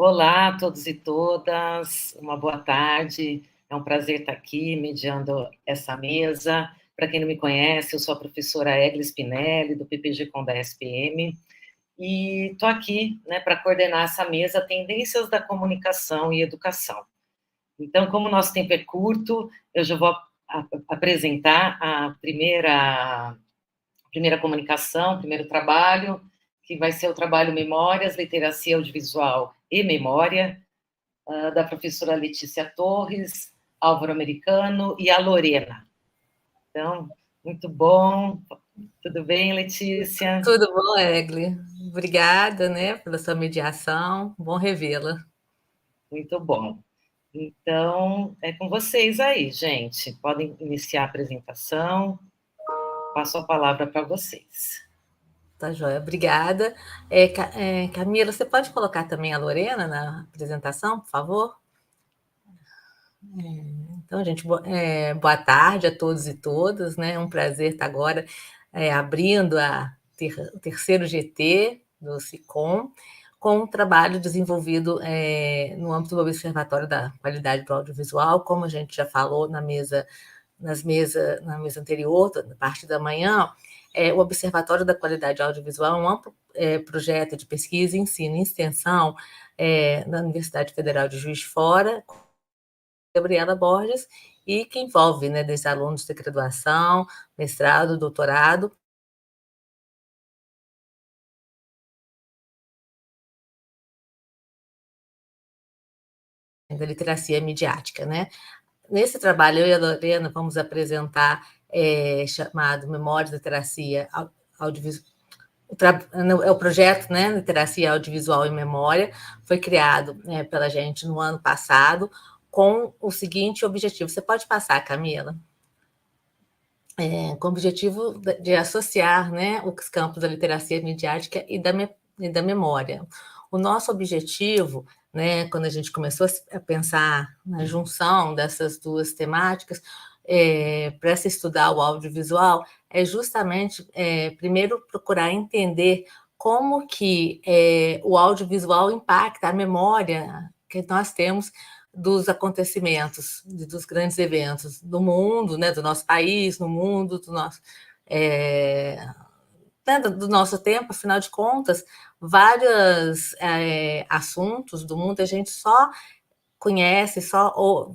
Olá a todos e todas, uma boa tarde. É um prazer estar aqui mediando essa mesa. Para quem não me conhece, eu sou a professora Egla Spinelli, do PPG-Com da SPM, e estou aqui, né, para coordenar essa mesa Tendências da Comunicação e Educação. Então, como o nosso tempo é curto, eu já vou apresentar a primeira comunicação, primeiro trabalho, que vai ser o trabalho Memórias, Literacia Audiovisual e Memória, da professora Letícia Torres, Álvaro Americano e a Lorena. Então, muito bom. Tudo bem, Letícia? Tudo bom, Egli? Obrigada, né, pela sua mediação. Bom revê-la. Muito bom. Então, é com vocês aí, gente. Podem iniciar a apresentação. Passo a palavra para vocês. Tá joia, obrigada. Camila, você pode colocar também a Lorena na apresentação, por favor? Então, gente, boa tarde a todos e todas, né? É um prazer estar agora abrindo o terceiro GT do SICOM, com um trabalho desenvolvido no âmbito do Observatório da Qualidade do Audiovisual, como a gente já falou na mesa anterior, na parte da manhã. O Observatório da Qualidade Audiovisual é um amplo projeto de pesquisa, ensino e extensão na Universidade Federal de Juiz de Fora, Gabriela Borges, e que envolve, né, desde alunos de graduação, mestrado, doutorado. Da literacia midiática, né? Nesse trabalho, eu e a Lorena vamos apresentar chamado Memórias da Literacia Audiovisual. É o projeto, né, Literacia Audiovisual e Memória, foi criado pela gente no ano passado, com o seguinte objetivo. Você pode passar, Camila? Com o objetivo de associar, né, os campos da literacia midiática e da memória. O nosso objetivo, né, quando a gente começou a pensar na junção dessas duas temáticas, para se estudar o audiovisual, é justamente, primeiro, procurar entender como que o audiovisual impacta a memória que nós temos dos acontecimentos, dos grandes eventos do mundo, né, do nosso país, no mundo, do nosso tempo. Afinal de contas, vários assuntos do mundo a gente só conhece o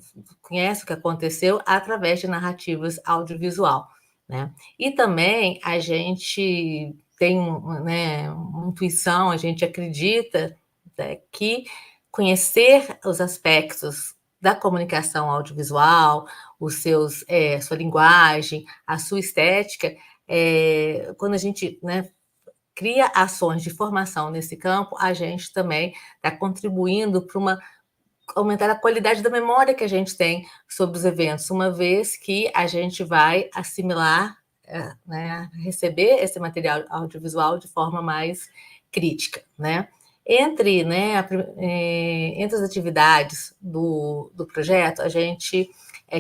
que aconteceu através de narrativas audiovisual, né? E também a gente tem, né, uma intuição, a gente acredita, né, que conhecer os aspectos da comunicação audiovisual, sua linguagem, a sua estética, quando a gente, né, cria ações de formação nesse campo, a gente também está contribuindo para aumentar a qualidade da memória que a gente tem sobre os eventos, uma vez que a gente vai assimilar, né, receber esse material audiovisual de forma mais crítica, né? Entre as atividades do projeto, a gente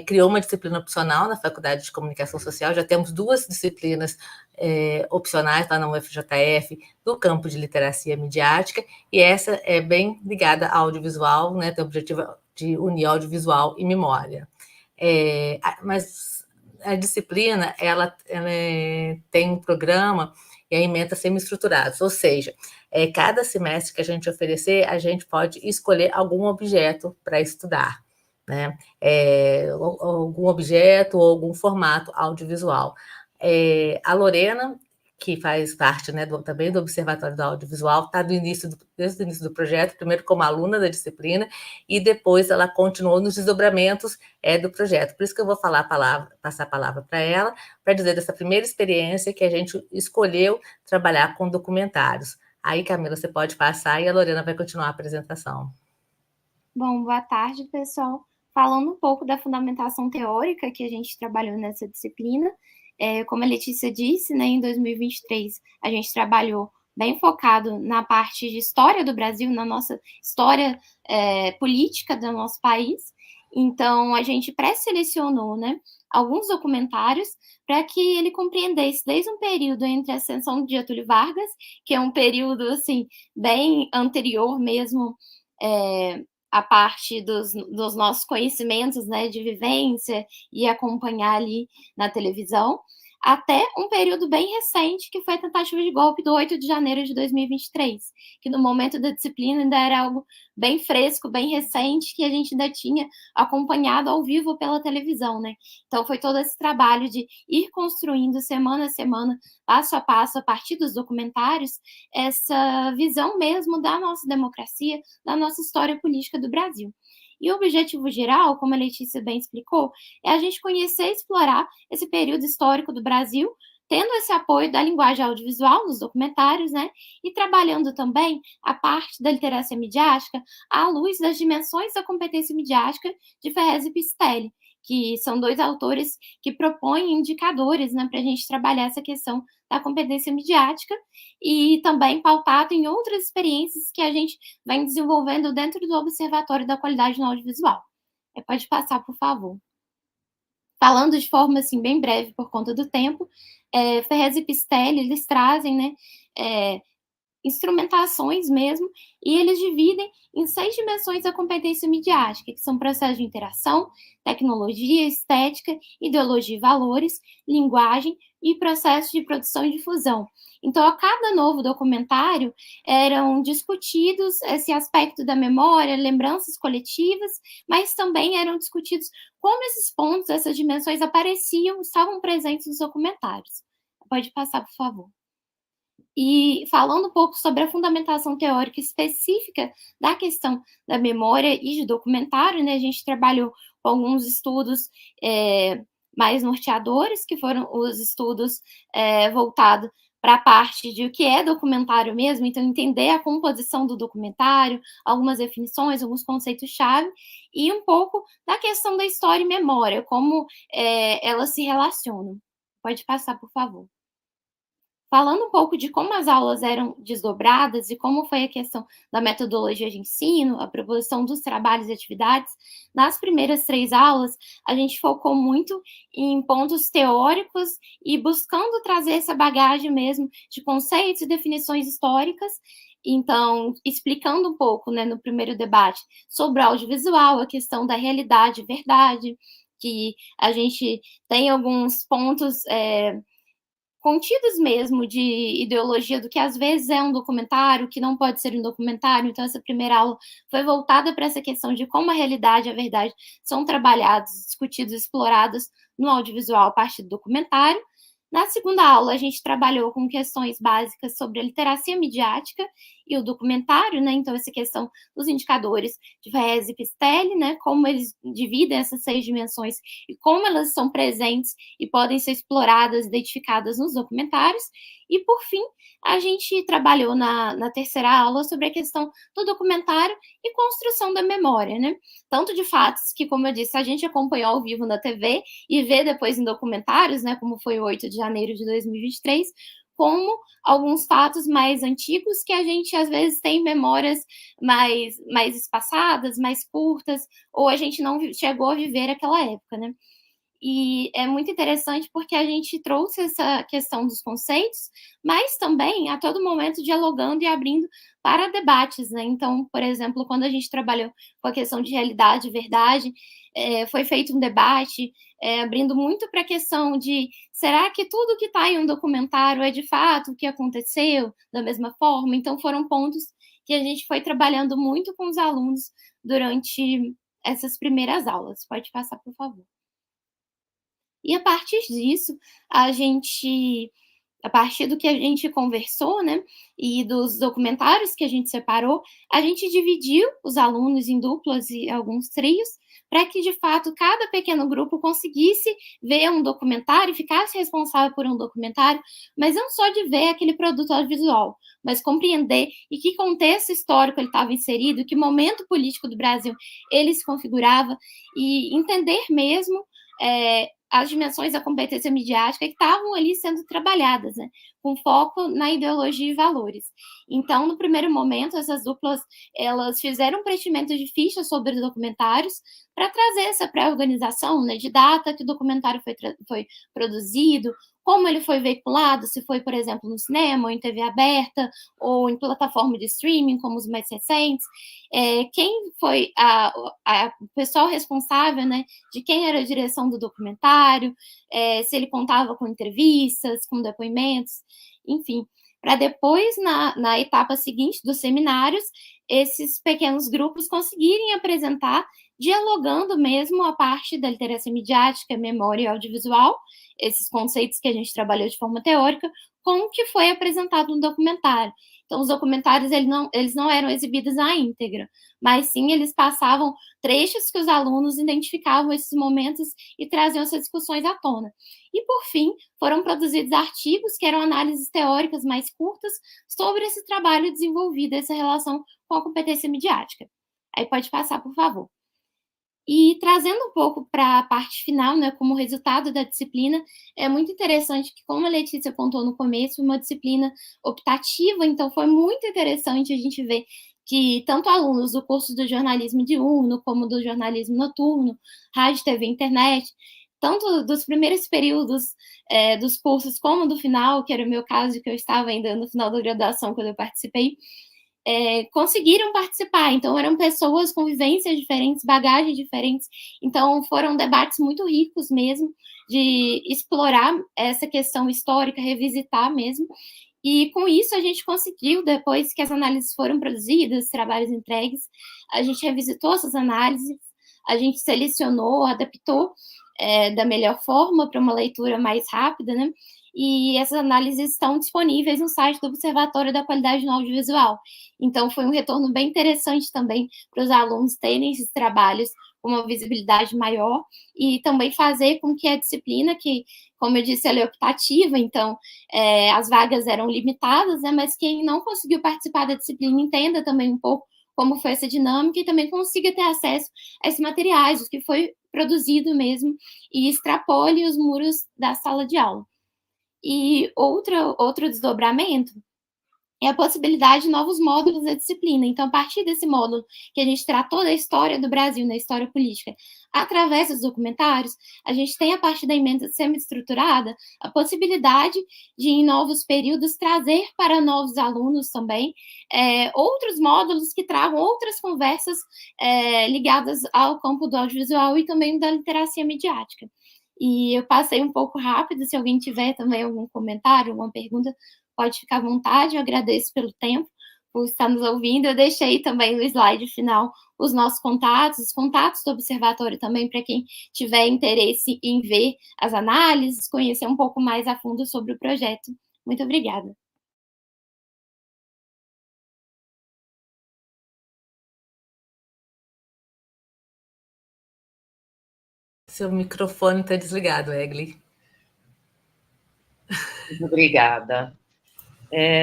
criou uma disciplina opcional na Faculdade de Comunicação Social. Já temos duas disciplinas opcionais lá na UFJF, do campo de literacia midiática, e essa é bem ligada ao audiovisual, né, tem o objetivo de unir audiovisual e memória. Mas a disciplina, ela tem um programa e a ementa semi-estruturados, ou seja, cada semestre que a gente oferecer, a gente pode escolher algum objeto para estudar, né? Algum objeto ou algum formato audiovisual. A Lorena, que faz parte, né, também do Observatório do Audiovisual, está desde o início do projeto, primeiro como aluna da disciplina, e depois ela continuou nos desdobramentos do projeto. Por isso que eu vou passar a palavra para ela, para dizer dessa primeira experiência que a gente escolheu trabalhar com documentários. Aí, Camila, você pode passar e a Lorena vai continuar a apresentação. Bom, boa tarde, pessoal. Falando um pouco da fundamentação teórica que a gente trabalhou nessa disciplina, como a Letícia disse, né, em 2023 a gente trabalhou bem focado na parte de história do Brasil, na nossa história política do nosso país. Então, a gente pré-selecionou, né, alguns documentários para que ele compreendesse desde um período entre a ascensão de Getúlio Vargas, que é um período assim bem anterior mesmo a parte dos nossos conhecimentos, né, de vivência e acompanhar ali na televisão, até um período bem recente, que foi a tentativa de golpe do 8 de janeiro de 2023, que no momento da disciplina ainda era algo bem fresco, bem recente, que a gente ainda tinha acompanhado ao vivo pela televisão, né? Então foi todo esse trabalho de ir construindo semana a semana, passo a passo, a partir dos documentários, essa visão mesmo da nossa democracia, da nossa história política do Brasil. E o objetivo geral, como a Letícia bem explicou, é a gente conhecer e explorar esse período histórico do Brasil, tendo esse apoio da linguagem audiovisual nos documentários, né? E trabalhando também a parte da literacia midiática à luz das dimensões da competência midiática de Ferrez e Pistelli, que são dois autores que propõem indicadores, né, para a gente trabalhar essa questão da competência midiática e também pautado em outras experiências que a gente vem desenvolvendo dentro do Observatório da Qualidade no Audiovisual. Pode passar, por favor. Falando de forma assim, bem breve, por conta do tempo, Ferrez e Pistelli, eles trazem, né, instrumentações mesmo, e eles dividem em 6 dimensões da competência midiática, que são processos de interação, tecnologia, estética, ideologia e valores, linguagem e processos de produção e difusão. Então, a cada novo documentário eram discutidos esse aspecto da memória, lembranças coletivas, mas também eram discutidos como esses pontos, essas dimensões apareciam, estavam presentes nos documentários. Pode passar, por favor. E falando um pouco sobre a fundamentação teórica específica da questão da memória e de documentário, né, a gente trabalhou com alguns estudos mais norteadores, que foram os estudos voltados para a parte de o que é documentário mesmo, então entender a composição do documentário, algumas definições, alguns conceitos-chave, e um pouco da questão da história e memória, como elas se relacionam. Pode passar, por favor. Falando um pouco de como as aulas eram desdobradas e como foi a questão da metodologia de ensino, a proposição dos trabalhos e atividades, nas primeiras 3 aulas, a gente focou muito em pontos teóricos e buscando trazer essa bagagem mesmo de conceitos e definições históricas. Então, explicando um pouco, né, no primeiro debate, sobre o audiovisual, a questão da realidade e verdade, que a gente tem alguns pontos contidos mesmo de ideologia do que às vezes é um documentário, que não pode ser um documentário. Então, essa primeira aula foi voltada para essa questão de como a realidade e a verdade são trabalhados, discutidos, explorados no audiovisual a partir do documentário. Na segunda aula, a gente trabalhou com questões básicas sobre a literacia midiática e o documentário, né? Então, essa questão dos indicadores de Ferrez e Pistelli, né? Como eles dividem essas 6 dimensões e como elas são presentes e podem ser exploradas, identificadas nos documentários. E, por fim, a gente trabalhou na terceira aula sobre a questão do documentário e construção da memória, né? Tanto de fatos que, como eu disse, a gente acompanhou ao vivo na TV e vê depois em documentários, né? Como foi o 8 de janeiro de 2023, como alguns fatos mais antigos que a gente, às vezes, tem memórias mais espaçadas, mais curtas, ou a gente não chegou a viver aquela época, né? E é muito interessante porque a gente trouxe essa questão dos conceitos, mas também a todo momento dialogando e abrindo para debates, né? Então, por exemplo, quando a gente trabalhou com a questão de realidade e verdade, foi feito um debate abrindo muito para a questão de será que tudo que está em um documentário é de fato o que aconteceu da mesma forma? Então, foram pontos que a gente foi trabalhando muito com os alunos durante essas primeiras aulas. Pode passar, por favor. E a partir disso, a partir do que a gente conversou, né, e dos documentários que a gente separou, a gente dividiu os alunos em duplas e alguns trios, para que, de fato, cada pequeno grupo conseguisse ver um documentário, ficasse responsável por um documentário, mas não só de ver aquele produto audiovisual, mas compreender em que contexto histórico ele estava inserido, que momento político do Brasil ele se configurava, e entender mesmo as dimensões da competência midiática que estavam ali sendo trabalhadas, né, com foco na ideologia e valores. Então, no primeiro momento, essas duplas, elas fizeram um preenchimento de fichas sobre os documentários para trazer essa pré-organização, né, de data que o documentário foi produzido, como ele foi veiculado, se foi, por exemplo, no cinema, ou em TV aberta, ou em plataforma de streaming, como os mais recentes, quem foi o pessoal responsável, né, de quem era a direção do documentário, se ele contava com entrevistas, com depoimentos, enfim, para depois, na etapa seguinte dos seminários, esses pequenos grupos conseguirem apresentar, dialogando mesmo a parte da literacia midiática, memória e audiovisual, esses conceitos que a gente trabalhou de forma teórica, com o que foi apresentado no documentário. Então, os documentários eles não eram exibidos à íntegra, mas sim eles passavam trechos que os alunos identificavam esses momentos e traziam essas discussões à tona. E, por fim, foram produzidos artigos que eram análises teóricas mais curtas sobre esse trabalho desenvolvido, essa relação com a competência midiática. Aí pode passar, por favor. E trazendo um pouco para a parte final, né, como resultado da disciplina, é muito interessante que, como a Letícia contou no começo, uma disciplina optativa, então foi muito interessante a gente ver que tanto alunos do curso do jornalismo diurno, como do jornalismo noturno, rádio, TV, internet, tanto dos primeiros períodos dos cursos, como do final, que era o meu caso, que eu estava ainda no final da graduação quando eu participei, conseguiram participar. Então, eram pessoas com vivências diferentes, bagagens diferentes. Então, foram debates muito ricos mesmo, de explorar essa questão histórica, revisitar mesmo. E com isso, a gente conseguiu, depois que as análises foram produzidas, trabalhos entregues, a gente revisitou essas análises, a gente selecionou, adaptou da melhor forma para uma leitura mais rápida, né? E essas análises estão disponíveis no site do Observatório da Qualidade no Audiovisual. Então, foi um retorno bem interessante também para os alunos terem esses trabalhos com uma visibilidade maior e também fazer com que a disciplina, que, como eu disse, ela é optativa, então as vagas eram limitadas, né, mas quem não conseguiu participar da disciplina entenda também um pouco como foi essa dinâmica e também consiga ter acesso a esses materiais, o que foi produzido mesmo, e extrapole os muros da sala de aula. E outro desdobramento é a possibilidade de novos módulos da disciplina. Então, a partir desse módulo que a gente tratou da história do Brasil, na história política, através dos documentários, a gente tem, a partir da emenda semi-estruturada, a possibilidade de, em novos períodos, trazer para novos alunos também outros módulos que tragam outras conversas ligadas ao campo do audiovisual e também da literacia midiática. E eu passei um pouco rápido, se alguém tiver também algum comentário, alguma pergunta, pode ficar à vontade. Eu agradeço pelo tempo, por estar nos ouvindo. Eu deixei também no slide final os nossos contatos, os contatos do Observatório também, para quem tiver interesse em ver as análises, conhecer um pouco mais a fundo sobre o projeto. Muito obrigada. Seu microfone está desligado, Egli. Muito obrigada.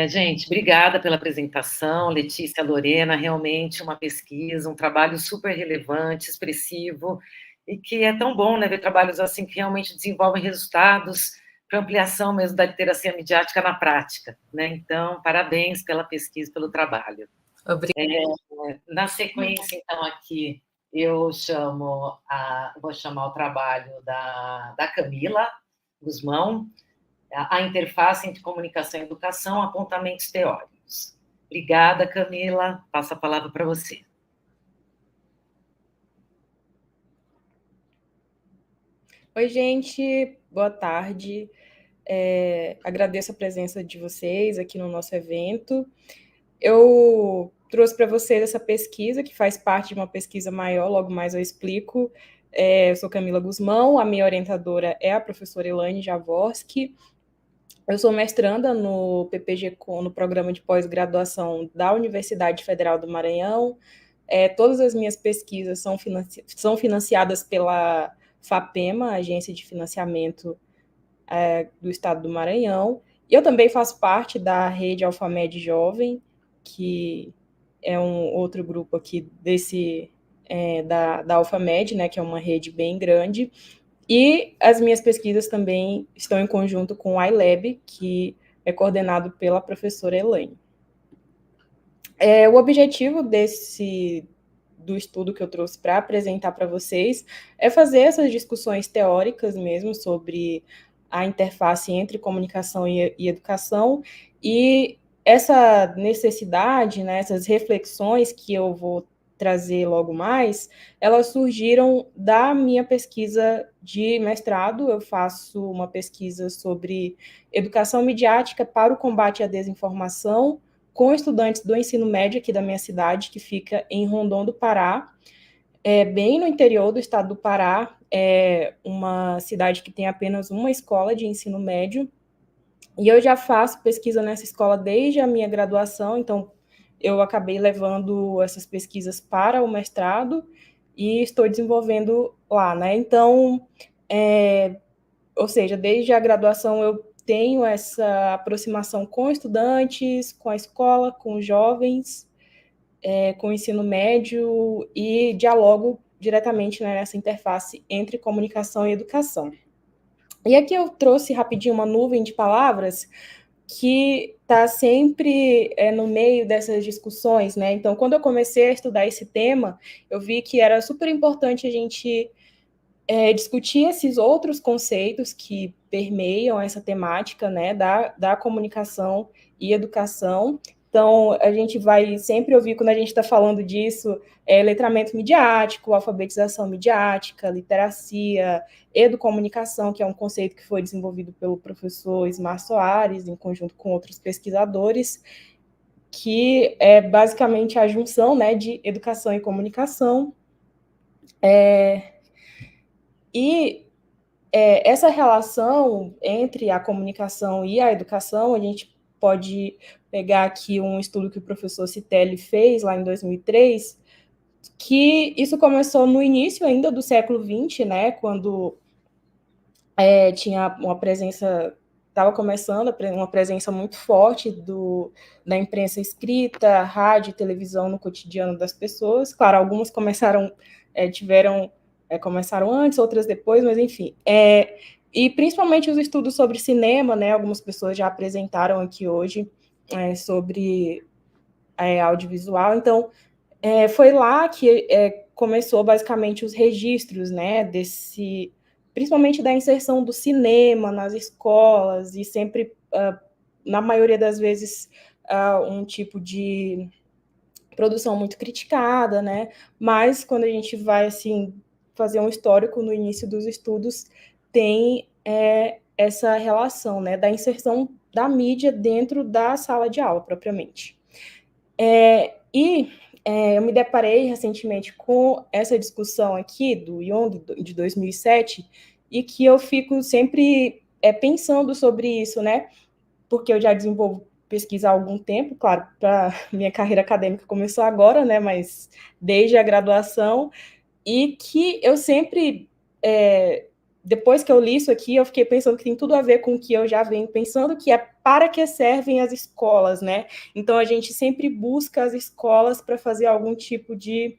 Gente, obrigada pela apresentação, Letícia, Lorena, realmente uma pesquisa, um trabalho super relevante, expressivo, e que é tão bom, né, ver trabalhos assim que realmente desenvolvem resultados para ampliação mesmo da literacia midiática na prática, né? Então, parabéns pela pesquisa, pelo trabalho. Obrigada. Na sequência, então, aqui, vou chamar o trabalho da Camila Guzmão, a interface entre comunicação e educação, apontamentos teóricos. Obrigada, Camila. Passo a palavra para você. Oi, gente. Boa tarde. Agradeço a presença de vocês aqui no nosso evento. Eu trouxe para vocês essa pesquisa, que faz parte de uma pesquisa maior, logo mais eu explico. Eu sou Camila Guzmão, a minha orientadora é a professora Elaine Jaworski. Eu sou mestranda no PPG-Com, no Programa de Pós-Graduação da Universidade Federal do Maranhão. Todas as minhas pesquisas são financiadas pela FAPEMA, Agência de Financiamento do Estado do Maranhão. E eu também faço parte da rede Alfamed Jovem, que é um outro grupo aqui da Alfamed, né, que é uma rede bem grande. E as minhas pesquisas também estão em conjunto com o iLab, que é coordenado pela professora Elaine. O objetivo do estudo que eu trouxe para apresentar para vocês é fazer essas discussões teóricas mesmo sobre a interface entre comunicação e educação, e essa necessidade, né, essas reflexões que eu vou trazer logo mais, elas surgiram da minha pesquisa de mestrado. Eu faço uma pesquisa sobre educação midiática para o combate à desinformação com estudantes do ensino médio aqui da minha cidade, que fica em Rondon do Pará, bem no interior do estado do Pará, é uma cidade que tem apenas uma escola de ensino médio, e eu já faço pesquisa nessa escola desde a minha graduação, então eu acabei levando essas pesquisas para o mestrado e estou desenvolvendo lá, né? Então, ou seja, desde a graduação eu tenho essa aproximação com estudantes, com a escola, com jovens, com o ensino médio, e dialogo diretamente, né, nessa interface entre comunicação e educação. E aqui eu trouxe rapidinho uma nuvem de palavras que está sempre no meio dessas discussões, né? Então, quando eu comecei a estudar esse tema, eu vi que era super importante a gente discutir esses outros conceitos que permeiam essa temática, né, da comunicação e educação. Então, a gente vai sempre ouvir, quando a gente está falando disso, letramento midiático, alfabetização midiática, literacia, educomunicação, que é um conceito que foi desenvolvido pelo professor Ismar Soares, em conjunto com outros pesquisadores, que é basicamente a junção, né, de educação e comunicação. Essa relação entre a comunicação e a educação, a gente pode pegar aqui um estudo que o professor Citelli fez lá em 2003, que isso começou no início ainda do século XX, né, quando tinha uma presença, estava começando uma presença muito forte da imprensa escrita, rádio e televisão no cotidiano das pessoas. Claro, algumas começaram antes, outras depois, mas enfim. E principalmente os estudos sobre cinema, né? Algumas pessoas já apresentaram aqui hoje sobre audiovisual. Então, foi lá que começou basicamente os registros, né? Principalmente da inserção do cinema nas escolas, e sempre, na maioria das vezes, um tipo de produção muito criticada, né? Mas quando a gente vai, assim, fazer um histórico no início dos estudos, tem essa relação, né, da inserção da mídia dentro da sala de aula, propriamente. Eu me deparei recentemente com essa discussão aqui do Young, de 2007, e que eu fico sempre pensando sobre isso, né, porque eu já desenvolvo pesquisa há algum tempo, claro, para minha carreira acadêmica começou agora, né, mas desde a graduação, e que eu sempre, depois que eu li isso aqui, eu fiquei pensando que tem tudo a ver com o que eu já venho pensando, que é para que servem as escolas, né? Então, a gente sempre busca as escolas para fazer algum tipo de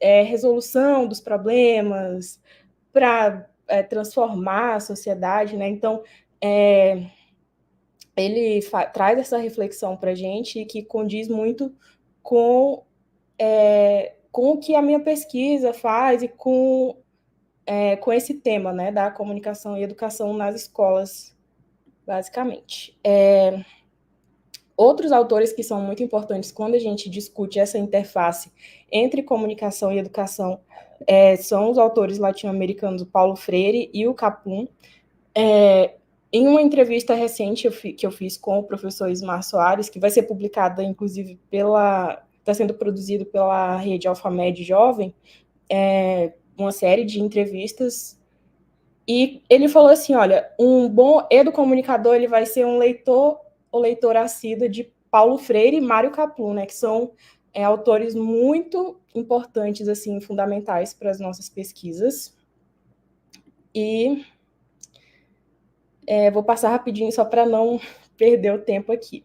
resolução dos problemas, para transformar a sociedade, né? Então, ele traz essa reflexão para a gente, que condiz muito com o que a minha pesquisa faz e com esse tema, né, da comunicação e educação nas escolas, basicamente. Outros autores que são muito importantes quando a gente discute essa interface entre comunicação e educação são os autores latino-americanos, o Paulo Freire e o Capum. Em uma entrevista recente que eu fiz com o professor Ismar Soares, que vai ser publicada, inclusive, está sendo produzido pela rede Alfamed Jovem, uma série de entrevistas, e ele falou assim, olha, um bom educomunicador, ele vai ser um leitor ou leitora assídua de Paulo Freire e Mário Capum, né, que são autores muito importantes, assim, fundamentais para as nossas pesquisas. E vou passar rapidinho só para não perder o tempo aqui.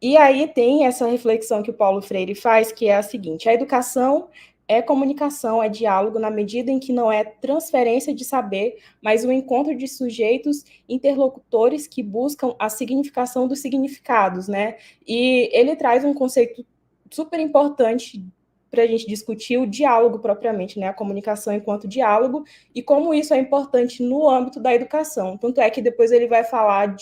E aí tem essa reflexão que o Paulo Freire faz, que é a seguinte: a educação é comunicação, é diálogo, na medida em que não é transferência de saber, mas o encontro de sujeitos interlocutores que buscam a significação dos significados, né? E ele traz um conceito super importante para a gente discutir o diálogo propriamente, né, a comunicação enquanto diálogo, e como isso é importante no âmbito da educação. Tanto é que depois ele vai falar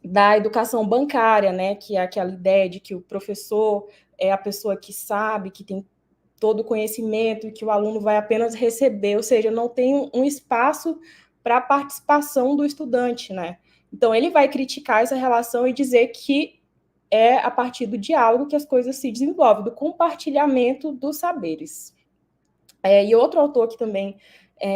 da educação bancária, né, que é aquela ideia de que o professor é a pessoa que sabe, que tem todo o conhecimento, e que o aluno vai apenas receber, ou seja, não tem um espaço para a participação do estudante, né? Então, ele vai criticar essa relação e dizer que é a partir do diálogo que as coisas se desenvolvem, do compartilhamento dos saberes. E outro autor que também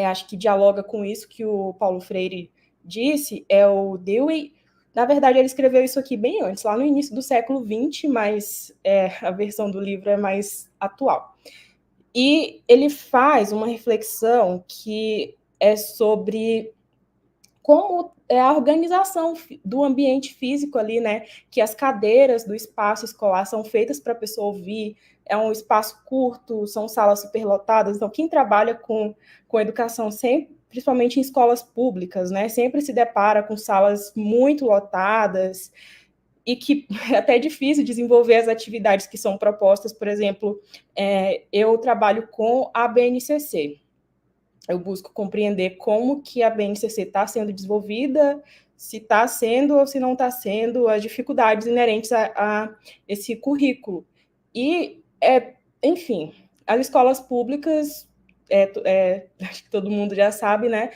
acho que dialoga com isso que o Paulo Freire disse é o Dewey. Na verdade, ele escreveu isso aqui bem antes, lá no início do século XX, mas a versão do livro é mais atual. E ele faz uma reflexão que é sobre como é a organização do ambiente físico ali, né? Que as cadeiras do espaço escolar são feitas para a pessoa ouvir, é um espaço curto, são salas superlotadas. Então, quem trabalha com educação, sempre, principalmente em escolas públicas, né? Sempre se depara com salas muito lotadas, e que é até difícil desenvolver as atividades que são propostas. Por exemplo, eu trabalho com a BNCC. Eu busco compreender como que a BNCC está sendo desenvolvida, se está sendo ou se não está sendo, as dificuldades inerentes a esse currículo. E, enfim, as escolas públicas, acho que todo mundo já sabe, né?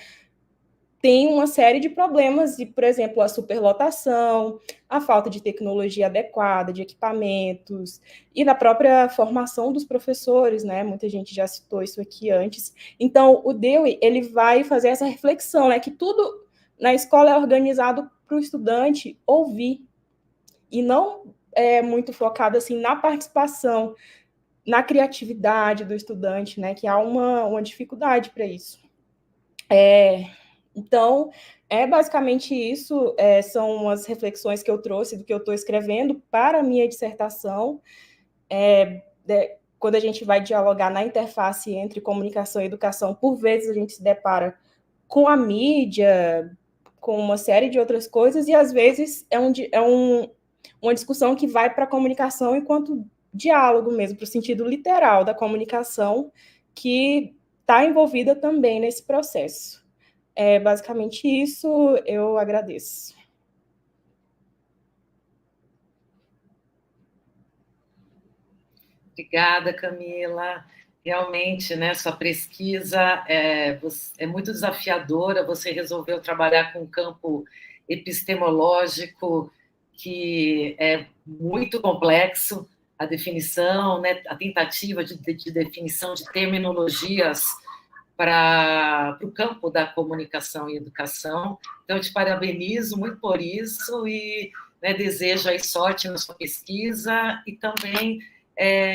Tem uma série de problemas, e, por exemplo, a superlotação, a falta de tecnologia adequada, de equipamentos, e na própria formação dos professores, né? Muita gente já citou isso aqui antes. Então, o Dewey, ele vai fazer essa reflexão, né? Que tudo na escola é organizado para o estudante ouvir, e não é muito focado, assim, na participação, na criatividade do estudante, né? Que há uma dificuldade para isso. Então, basicamente isso, são as reflexões que eu trouxe do que eu estou escrevendo para a minha dissertação. Quando a gente vai dialogar na interface entre comunicação e educação, por vezes a gente se depara com a mídia, com uma série de outras coisas, e às vezes uma discussão que vai para a comunicação enquanto diálogo mesmo, para o sentido literal da comunicação, que está envolvida também nesse processo. Basicamente isso, eu agradeço. Obrigada, Camila. Realmente, né, sua pesquisa é muito desafiadora, você resolveu trabalhar com um campo epistemológico que é muito complexo, a definição, né, a tentativa de definição de terminologias para o campo da comunicação e educação. Então, eu te parabenizo muito por isso e, né, desejo aí sorte na sua pesquisa e também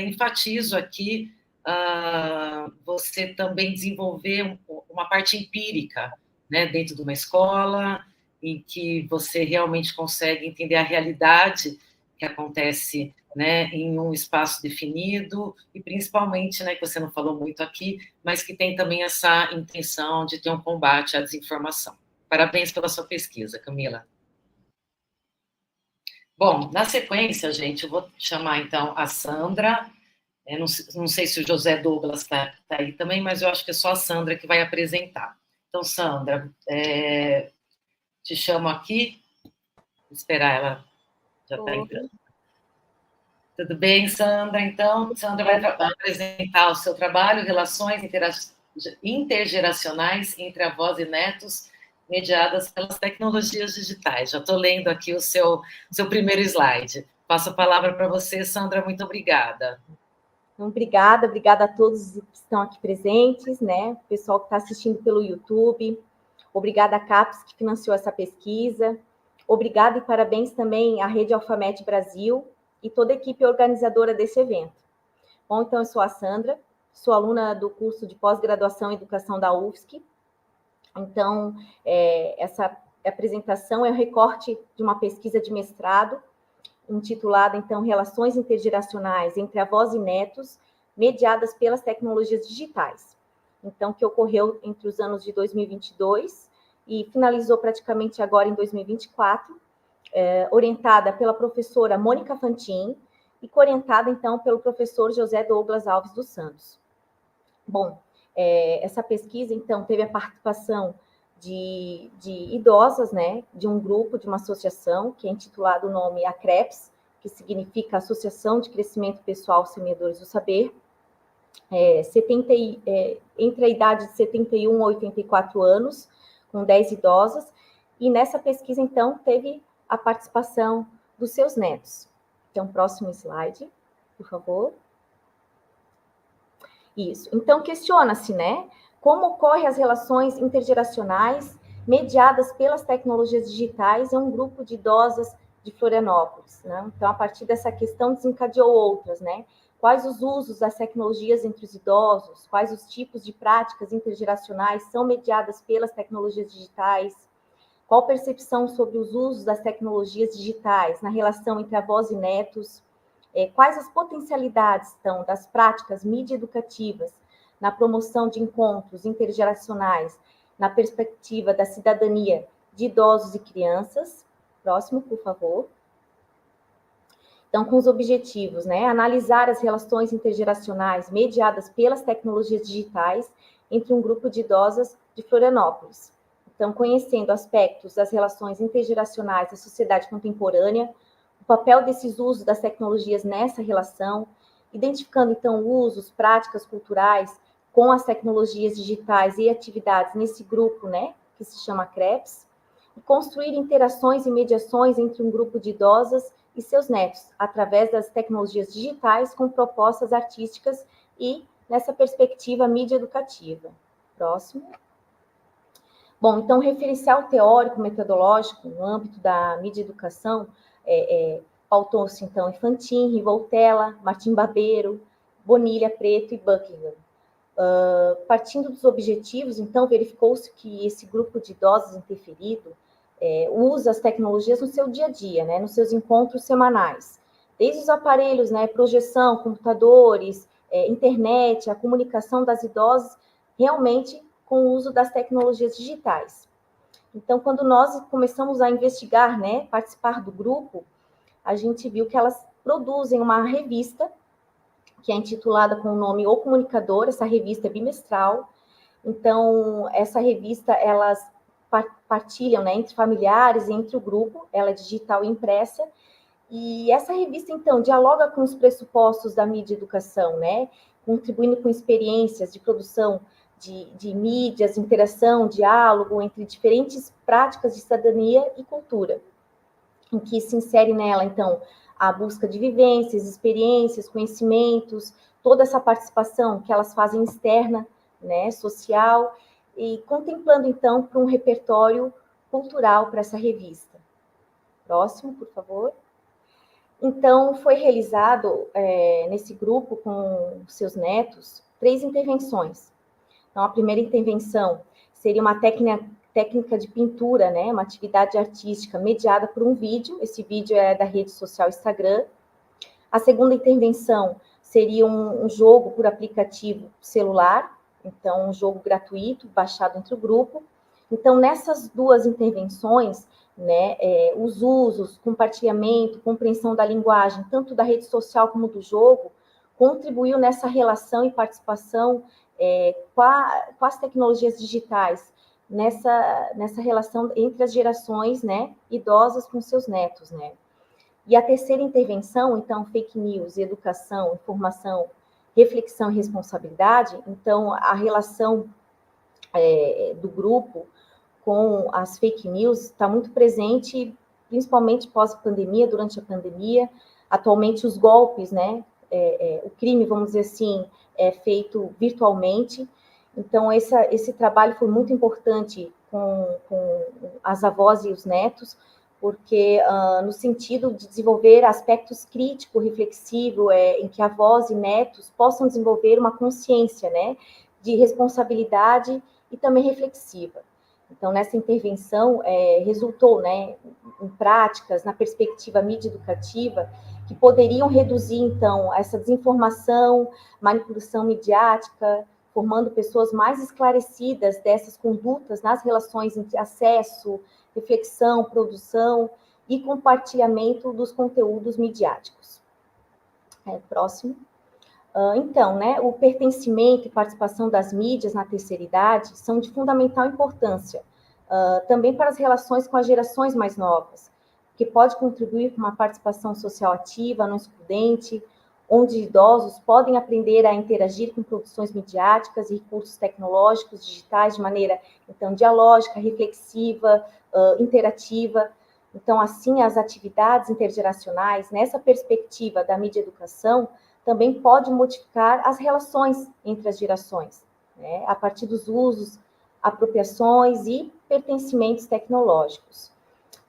enfatizo aqui você também desenvolver uma parte empírica, né, dentro de uma escola, em que você realmente consegue entender a realidade que acontece, né, em um espaço definido, e principalmente, né, que você não falou muito aqui, mas que tem também essa intenção de ter um combate à desinformação. Parabéns pela sua pesquisa, Camila. Bom, na sequência, gente, eu vou chamar, então, a Sandra. Não sei se o José Douglas está aí também, mas eu acho que é só a Sandra que vai apresentar. Então, Sandra, te chamo aqui. Vou esperar, ela já está entrando. Tudo bem, Sandra? Então, Sandra vai apresentar o seu trabalho, Relações Intergeracionais entre Avós e Netos, mediadas pelas tecnologias digitais. Já estou lendo aqui o seu primeiro slide. Passo a palavra para você, Sandra, muito obrigada. Então, obrigada a todos que estão aqui presentes, né? O pessoal que está assistindo pelo YouTube. Obrigada à CAPES, que financiou essa pesquisa. Obrigada e parabéns também à Rede Alfamete Brasil e toda a equipe organizadora desse evento. Bom, então eu sou a Sandra, sou aluna do curso de pós-graduação em Educação da UFSC. Então, essa apresentação é um recorte de uma pesquisa de mestrado, intitulada, então, Relações Intergeracionais entre Avós e Netos, mediadas pelas tecnologias digitais. Então, que ocorreu entre os anos de 2022 e finalizou praticamente agora em 2024, orientada pela professora Mônica Fantin, e orientada, então, pelo professor José Douglas Alves dos Santos. Bom, essa pesquisa, então, teve a participação de idosas, né, de um grupo, de uma associação, que é intitulado o nome ACREPS, que significa Associação de Crescimento Pessoal Semeadores do Saber, entre a idade de 71 a 84 anos, com 10 idosas, e nessa pesquisa, então, teve a participação dos seus netos. Então, próximo slide, por favor. Isso. Então, questiona-se, né, como ocorrem as relações intergeracionais mediadas pelas tecnologias digitais em um grupo de idosas de Florianópolis, né? Então, a partir dessa questão, desencadeou outras, né? Quais os usos das tecnologias entre os idosos? Quais os tipos de práticas intergeracionais são mediadas pelas tecnologias digitais? Qual a percepção sobre os usos das tecnologias digitais na relação entre avós e netos? Quais as potencialidades, então, das práticas mídia-educativas na promoção de encontros intergeracionais, na perspectiva da cidadania de idosos e crianças? Próximo, por favor. Então, com os objetivos, né? Analisar as relações intergeracionais mediadas pelas tecnologias digitais entre um grupo de idosas de Florianópolis. Então, conhecendo aspectos das relações intergeracionais da sociedade contemporânea, o papel desses usos das tecnologias nessa relação, identificando, então, usos, práticas culturais com as tecnologias digitais e atividades nesse grupo, né, que se chama CREPS, e construir interações e mediações entre um grupo de idosas e seus netos, através das tecnologias digitais com propostas artísticas e nessa perspectiva mídia educativa. Próximo. Bom, então, o referencial teórico metodológico no âmbito da mídia educação pautou-se, então, Infantin, Rivoltella, Martim Barbeiro, Bonilha, Preto e Buckingham. Partindo dos objetivos, então, verificou-se que esse grupo de idosos interferido usa as tecnologias no seu dia a dia, né, nos seus encontros semanais. Desde os aparelhos, né, projeção, computadores, internet, a comunicação das idosas, realmente com o uso das tecnologias digitais. Então, quando nós começamos a investigar, né, participar do grupo, a gente viu que elas produzem uma revista, que é intitulada com o nome O Comunicador, essa revista é bimestral. Então, essa revista, elas partilham, né, entre familiares e entre o grupo, ela é digital e impressa, e essa revista, então, dialoga com os pressupostos da mídia educação, né, contribuindo com experiências de produção de mídias, interação, diálogo entre diferentes práticas de cidadania e cultura, em que se insere nela, então, a busca de vivências, experiências, conhecimentos, toda essa participação que elas fazem externa, né, social, e contemplando, então, para um repertório cultural para essa revista. Próximo, por favor. Então, foi realizado, nesse grupo, com seus netos, 3 intervenções. Então, a primeira intervenção seria uma técnica de pintura, né, uma atividade artística mediada por um vídeo, esse vídeo é da rede social Instagram. A segunda intervenção seria um jogo por aplicativo celular, então um jogo gratuito, baixado entre o grupo. Então, nessas 2 intervenções, né, os usos, compartilhamento, compreensão da linguagem, tanto da rede social como do jogo, contribuiu nessa relação e participação com as tecnologias digitais, nessa relação entre as gerações, né, idosas com seus netos, né. E a terceira intervenção, então, fake news, educação, informação, reflexão e responsabilidade, então, a relação do grupo com as fake news está muito presente, principalmente pós-pandemia, durante a pandemia. Atualmente, os golpes, né, o crime, vamos dizer assim, é feito virtualmente. Então, esse trabalho foi muito importante com as avós e os netos, porque no sentido de desenvolver aspectos crítico, reflexivo, em que avós e netos possam desenvolver uma consciência, né, de responsabilidade e também reflexiva. Então, nessa intervenção, resultou, né, em práticas, na perspectiva mídia educativa, que poderiam reduzir, então, essa desinformação, manipulação midiática, formando pessoas mais esclarecidas dessas condutas nas relações entre acesso, reflexão, produção e compartilhamento dos conteúdos midiáticos. Próximo. Então, né, o pertencimento e participação das mídias na terceira idade são de fundamental importância, também para as relações com as gerações mais novas, que pode contribuir com uma participação social ativa, não excludente, onde idosos podem aprender a interagir com produções midiáticas e recursos tecnológicos digitais de maneira, então, dialógica, reflexiva, interativa. Então, assim, as atividades intergeracionais, nessa perspectiva da mídia educação, também pode modificar as relações entre as gerações, né, a partir dos usos, apropriações e pertencimentos tecnológicos.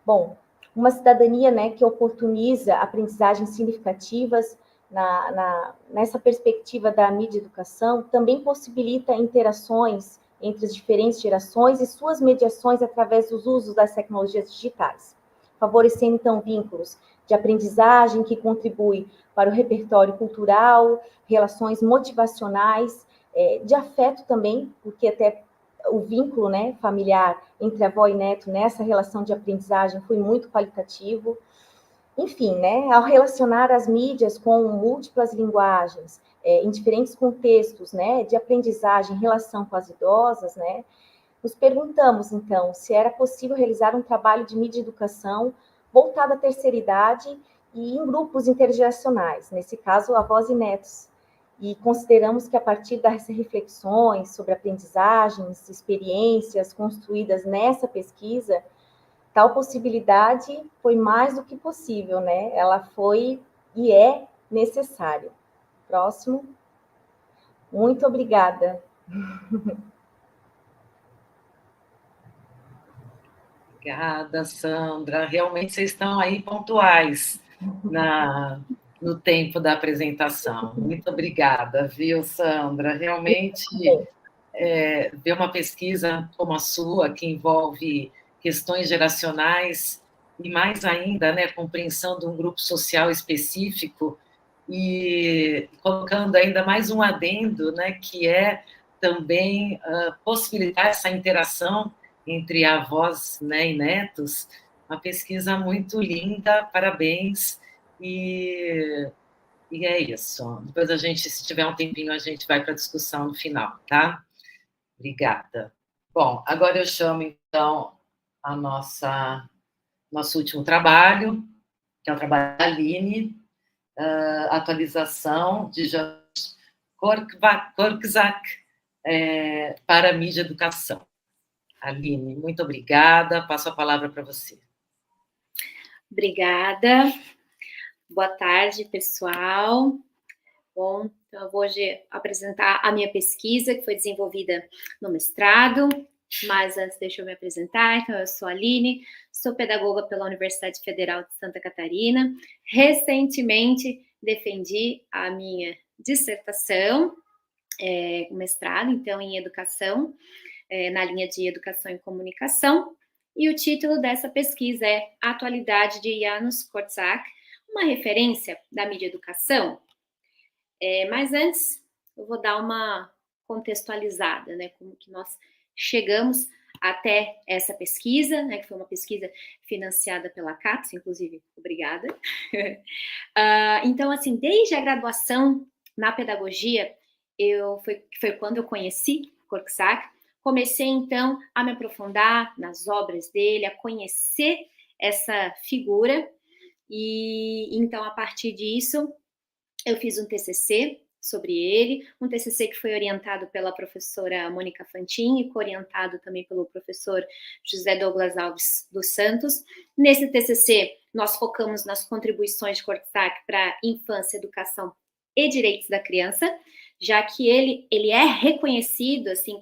Bom, uma cidadania, né, que oportuniza aprendizagens significativas nessa perspectiva da mídia educação, também possibilita interações entre as diferentes gerações e suas mediações através dos usos das tecnologias digitais, favorecendo, então, vínculos de aprendizagem que contribuem para o repertório cultural, relações motivacionais, de afeto também, porque até o vínculo, né, familiar entre avó e neto nessa relação de aprendizagem foi muito qualitativo. Enfim, né, ao relacionar as mídias com múltiplas linguagens, em diferentes contextos, né, de aprendizagem em relação com as idosas, né, nos perguntamos, então, se era possível realizar um trabalho de mídia educação voltado à terceira idade e em grupos intergeracionais, nesse caso, avós e netos. E consideramos que, a partir das reflexões sobre aprendizagens, experiências construídas nessa pesquisa, tal possibilidade foi mais do que possível, né? Ela foi e é necessária. Próximo. Muito obrigada. Obrigada, Sandra. Realmente vocês estão aí pontuais no tempo da apresentação. Muito obrigada, viu, Sandra? Realmente, ver uma pesquisa como a sua, que envolve questões geracionais e, mais ainda, né, a compreensão de um grupo social específico e colocando ainda mais um adendo, né, que é também possibilitar essa interação entre avós, né, e netos, uma pesquisa muito linda, parabéns, e é isso. Depois a gente, se tiver um tempinho, a gente vai para a discussão no final, tá? Obrigada. Bom, agora eu chamo, então, nosso último trabalho, que é o trabalho da Aline, atualização de Janusz Korczak para a mídia educação. Aline, muito obrigada. Passo a palavra para você. Obrigada. Boa tarde, pessoal. Bom, então eu vou hoje apresentar a minha pesquisa, que foi desenvolvida no mestrado, mas antes deixa eu me apresentar. Então, eu sou a Aline, sou pedagoga pela Universidade Federal de Santa Catarina. Recentemente defendi a minha dissertação, mestrado, então, em educação, na linha de educação e comunicação, e o título dessa pesquisa é Atualidade de Janusz Korczak, uma referência da mídia educação. Mas antes, eu vou dar uma contextualizada, né, como que nós chegamos até essa pesquisa, né, que foi uma pesquisa financiada pela CAPES, inclusive, obrigada. Então, assim, desde a graduação na pedagogia, foi quando eu conheci Korczak. Comecei, então, a me aprofundar nas obras dele, a conhecer essa figura, e então, a partir disso, eu fiz um TCC sobre ele, um TCC que foi orientado pela professora Mônica Fantin e co-orientado também pelo professor José Douglas Alves dos Santos. Nesse TCC, nós focamos nas contribuições de Korczak para infância, educação e direitos da criança, já que ele é reconhecido, assim,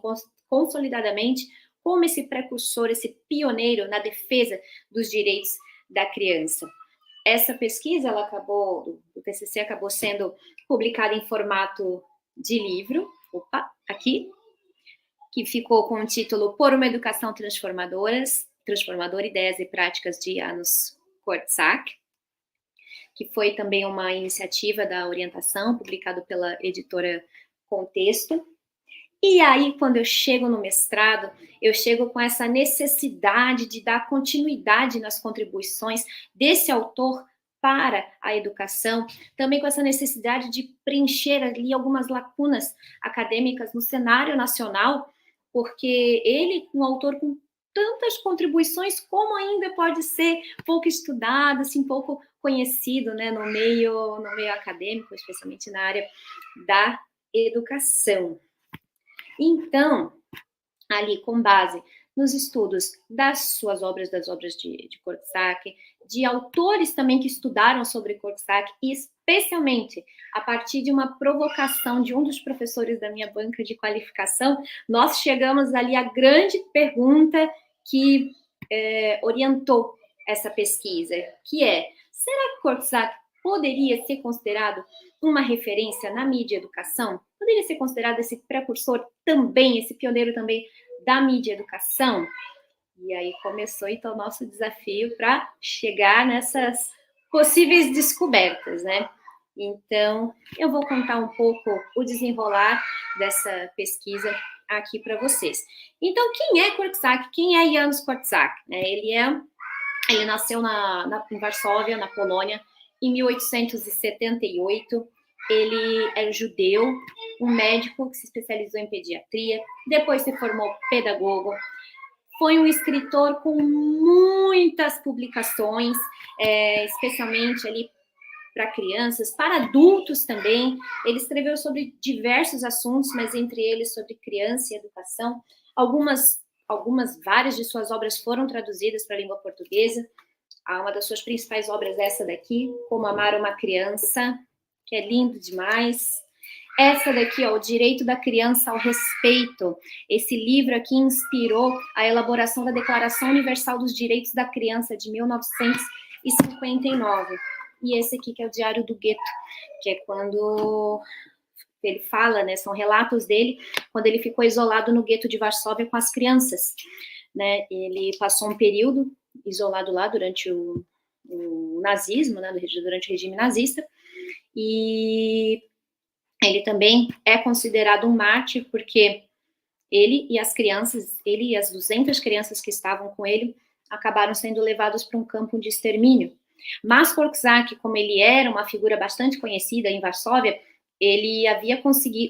consolidadamente como esse precursor, esse pioneiro na defesa dos direitos da criança. Essa pesquisa, o TCC acabou sendo publicado em formato de livro, que ficou com o título Por uma Educação Transformadora, Ideias e Práticas de Janusz Korczak, que foi também uma iniciativa da orientação, publicado pela editora Contexto. E aí, quando eu chego no mestrado, eu chego com essa necessidade de dar continuidade nas contribuições desse autor para a educação, também com essa necessidade de preencher ali algumas lacunas acadêmicas no cenário nacional, porque ele, um autor com tantas contribuições, como ainda pode ser pouco estudado, assim, pouco conhecido, né, no meio acadêmico, especialmente na área da educação. Então, ali com base nos estudos das suas obras, das obras de Korczak, de autores também que estudaram sobre Korczak, e especialmente a partir de uma provocação de um dos professores da minha banca de qualificação, nós chegamos ali à grande pergunta que orientou essa pesquisa, que é: será que Korczak poderia ser considerado uma referência na mídia educação? Poderia ser considerado esse precursor também, esse pioneiro também da mídia educação? E aí começou, então, o nosso desafio para chegar nessas possíveis descobertas, né? Então, eu vou contar um pouco o desenrolar dessa pesquisa aqui para vocês. Então, quem é Korczak? Quem é Janusz Korczak? Ele nasceu em Varsóvia, na Polônia, em 1878. Ele é judeu, um médico que se especializou em pediatria, depois se formou pedagogo, foi um escritor com muitas publicações, especialmente ali para crianças, para adultos também. Ele escreveu sobre diversos assuntos, mas entre eles sobre criança e educação. Várias de suas obras foram traduzidas para a língua portuguesa. Uma das suas principais obras é essa daqui, Como Amar uma Criança, que é lindo demais. Essa daqui, ó, O Direito da Criança ao Respeito. Esse livro aqui inspirou a elaboração da Declaração Universal dos Direitos da Criança, de 1959. E esse aqui, que é o Diário do Gueto, que é quando ele fala, né, são relatos dele, quando ele ficou isolado no gueto de Varsóvia com as crianças, né? Ele passou um período isolado lá durante o nazismo, né, durante o regime nazista, e ele também é considerado um mártir, porque ele e as 200 crianças que estavam com ele acabaram sendo levados para um campo de extermínio. Mas Korczak, como ele era uma figura bastante conhecida em Varsóvia,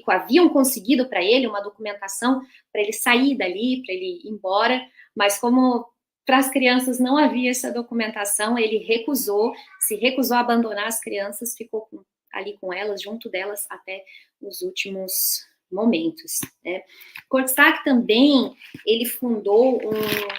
haviam conseguido para ele uma documentação para ele sair dali, para ele ir embora, mas como para as crianças não havia essa documentação, ele se recusou a abandonar as crianças, ficou ali com elas, junto delas, até os últimos momentos, né? Korczak também, ele fundou um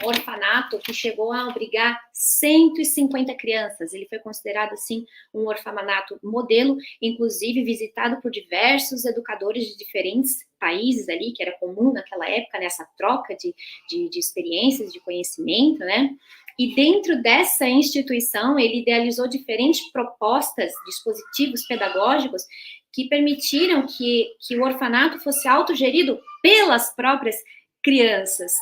orfanato que chegou a abrigar 150 crianças. Ele foi considerado, assim, um orfanato modelo, inclusive visitado por diversos educadores de diferentes países ali, que era comum naquela época, nessa troca de experiências, de conhecimento, né? E dentro dessa instituição, ele idealizou diferentes propostas, dispositivos pedagógicos que permitiram que o orfanato fosse autogerido pelas próprias crianças,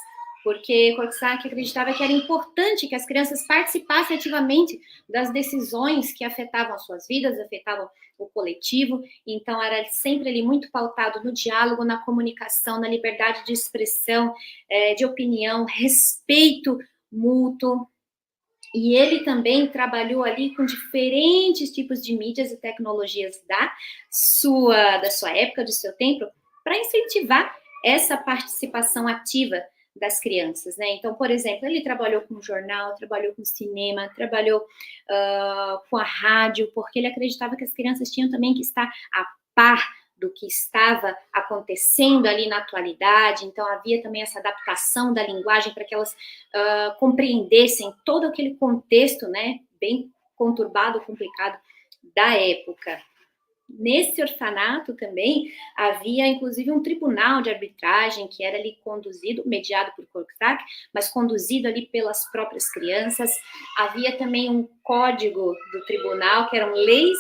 porque Korczak acreditava que era importante que as crianças participassem ativamente das decisões que afetavam as suas vidas, afetavam o coletivo. Então era sempre ali muito pautado no diálogo, na comunicação, na liberdade de expressão, de opinião, respeito mútuo. E ele também trabalhou ali com diferentes tipos de mídias e tecnologias da sua época, do seu tempo, para incentivar essa participação ativa das crianças, né? Então, por exemplo, ele trabalhou com jornal, trabalhou com cinema, trabalhou com a rádio, porque ele acreditava que as crianças tinham também que estar a par do que estava acontecendo ali na atualidade. Então havia também essa adaptação da linguagem para que elas compreendessem todo aquele contexto, né, bem conturbado, complicado da época. Nesse orfanato também havia, inclusive, um tribunal de arbitragem que era ali mediado por Korczak, mas conduzido ali pelas próprias crianças. Havia também um código do tribunal, que eram leis